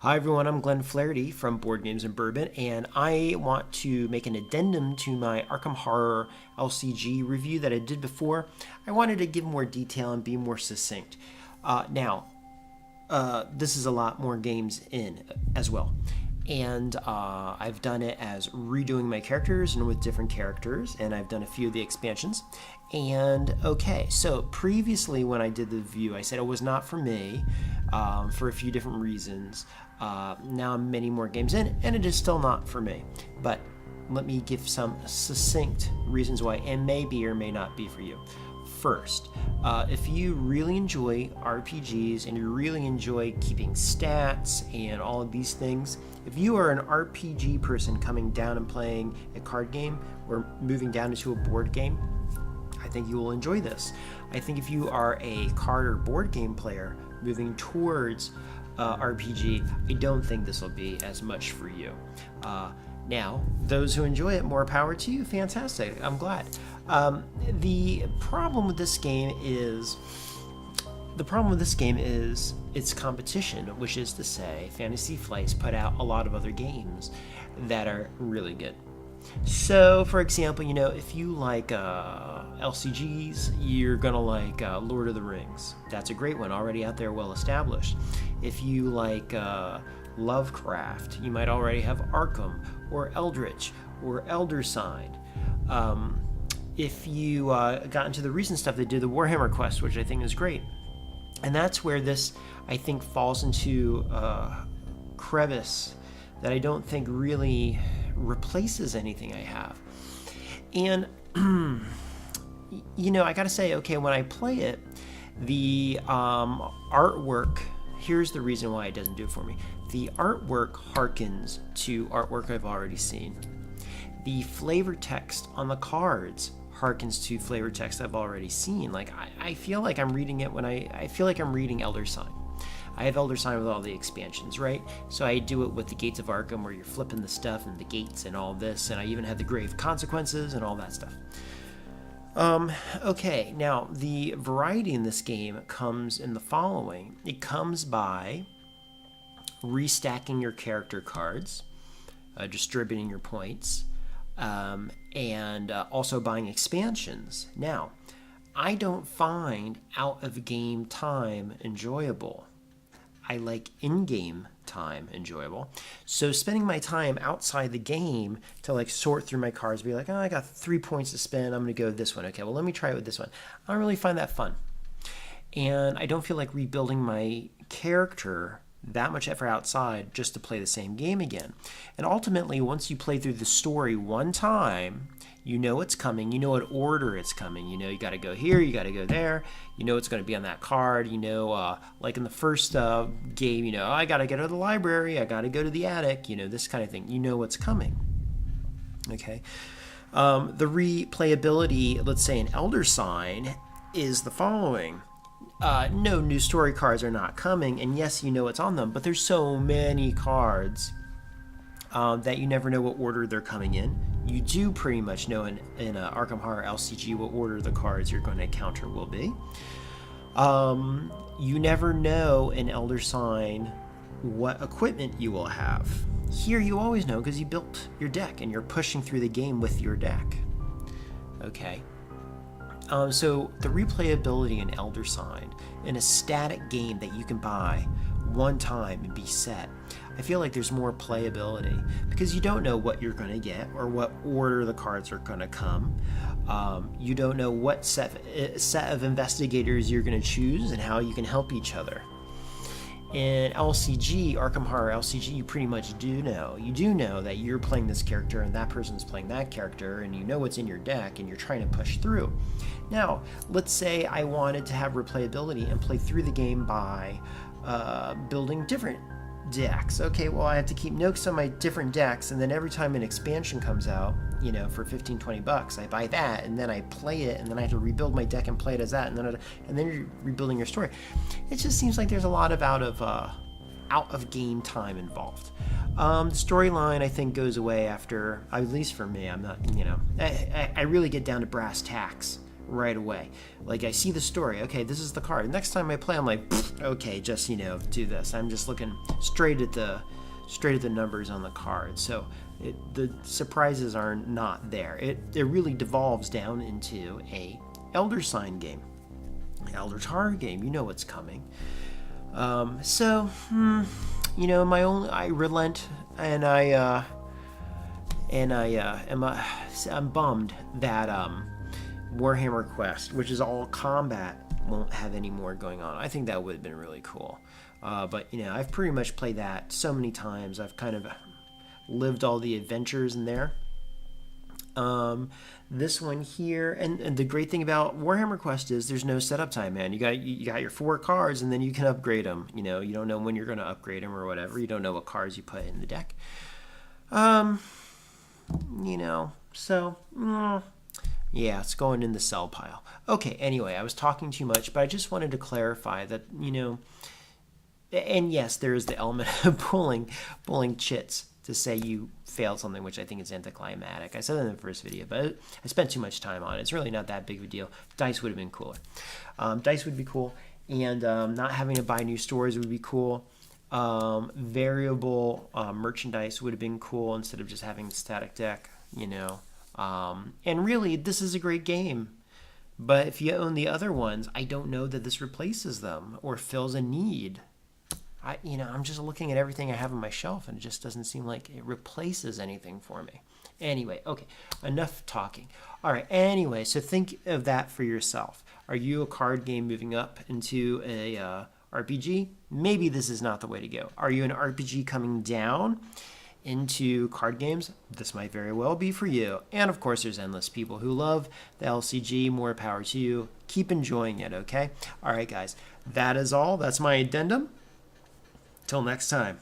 Hi everyone, I'm Glenn Flaherty from Boardgames and Bourbon, and I want to make an addendum to my Arkham Horror LCG review that I did before. I wanted to give more detail and be more succinct. This is a lot more games in as well. And I've done it as redoing my characters and with different characters, and I've done a few of the expansions. And okay, so previously when I did the review, I said it was not for me for a few different reasons. Now I'm many more games in, and it is still not for me. But let me give some succinct reasons why it may be or may not be for you. First, if you really enjoy RPGs and you really enjoy keeping stats and all of these things, if you are an RPG person coming down and playing a card game or moving down into a board game, I think you will enjoy this. I think if you are a card or board game player moving towards RPG, I don't think this will be as much for you. Now, those who enjoy it, more power to you. Fantastic. I'm glad. The problem with this game is its competition, which is to say, Fantasy Flight's put out a lot of other games that are really good. So, for example, if you like LCGs, you're gonna like Lord of the Rings. That's a great one, already out there, well established. If you like Lovecraft, you might already have Arkham or Eldritch or Elder Sign. If you got into the recent stuff, they did the Warhammer Quest, which I think is great. And that's where this, I think, falls into a crevice that I don't think really replaces anything I have. And, I gotta say, okay, when I play it, the artwork, here's the reason why it doesn't do it for me. The artwork harkens to artwork I've already seen. The flavor text on the cards harkens to flavor text I've already seen. Like, I feel like I'm reading it when I feel like I'm reading Elder Sign. I have Elder Sign with all the expansions, right? So I do it with the Gates of Arkham, where you're flipping the stuff and the gates and all this, and I even have the Grave Consequences and all that stuff. Okay, now the variety in this game comes in the following. It comes by restacking your character cards, distributing your points, and also buying expansions. Now, I don't find out-of-game time enjoyable. I like in-game time enjoyable. So spending my time outside the game to sort through my cards, be like, oh, I got 3 points to spend, I'm going to go with this one. Okay, well, let me try it with this one. I don't really find that fun. And I don't feel like rebuilding my character that much effort outside just to play the same game again. And ultimately, once you play through the story one time, you know it's coming, you know what order it's coming, you got to go here, you got to go there, it's going to be on that card, like in the first game, I got to go to the library, I got to go to the attic, this kind of thing, you know what's coming. Okay. The replayability, let's say in Elder Sign, is the following. No new story cards are not coming, and yes, you know what's on them, but there's so many cards that you never know what order they're coming in. You do pretty much know in Arkham Horror LCG what order the cards you're going to encounter will be. You never know in Elder Sign what equipment you will have. Here you always know because you built your deck and you're pushing through the game with your deck. Okay. So the replayability in Elder Sign, in a static game that you can buy one time and be set, I feel like there's more playability because you don't know what you're going to get or what order the cards are going to come. You don't know what set of investigators you're going to choose and how you can help each other. In LCG, Arkham Horror LCG, you pretty much do know. You do know that you're playing this character and that person's playing that character, and you know what's in your deck and you're trying to push through. Now, let's say I wanted to have replayability and play through the game by building different decks. Okay, well, I have to keep notes on my different decks, and then every time an expansion comes out, for $15-20, I buy that, and then I play it, and then I have to rebuild my deck and play it as that, and then you're rebuilding your story. It just seems like there's a lot of out of game time involved. The storyline, I think, goes away after, at least for me. I'm not, I really get down to brass tacks right away. Like, I see the story. Okay, this is the card. Next time I play, I'm like, okay, just, do this. I'm just looking straight at the numbers on the card. So the surprises are not there. It really devolves down into a Elder Sign game, Elder Tar game. You know what's coming. I relent, and I'm bummed that Warhammer Quest, which is all combat, won't have any more going on. I think that would have been really cool. But I've pretty much played that so many times. I've kind of lived all the adventures in there. This one here, and the great thing about Warhammer Quest is there's no setup time, man. You got your 4 cards, and then you can upgrade them. You don't know when you're going to upgrade them or whatever. You don't know what cards you put in the deck. Yeah, it's going in the sell pile. Okay, anyway, I was talking too much, but I just wanted to clarify that, and yes, there is the element of pulling chits to say you failed something, which I think is anticlimactic. I said that in the first video, but I spent too much time on it. It's really not that big of a deal. Dice would have been cooler. Dice would be cool, and not having to buy new stores would be cool. Variable merchandise would have been cool instead of just having the static deck, And really, this is a great game. But if you own the other ones, I don't know that this replaces them or fills a need. I'm just looking at everything I have on my shelf, and it just doesn't seem like it replaces anything for me. Anyway, okay, enough talking. All right, anyway, so think of that for yourself. Are you a card game moving up into a RPG? Maybe this is not the way to go. Are you an RPG coming down into card games? This might very well be for you. And of course, there's endless people who love the LCG. More power to you. Keep enjoying it, okay? All right, guys, that is all. That's my addendum. Till next time.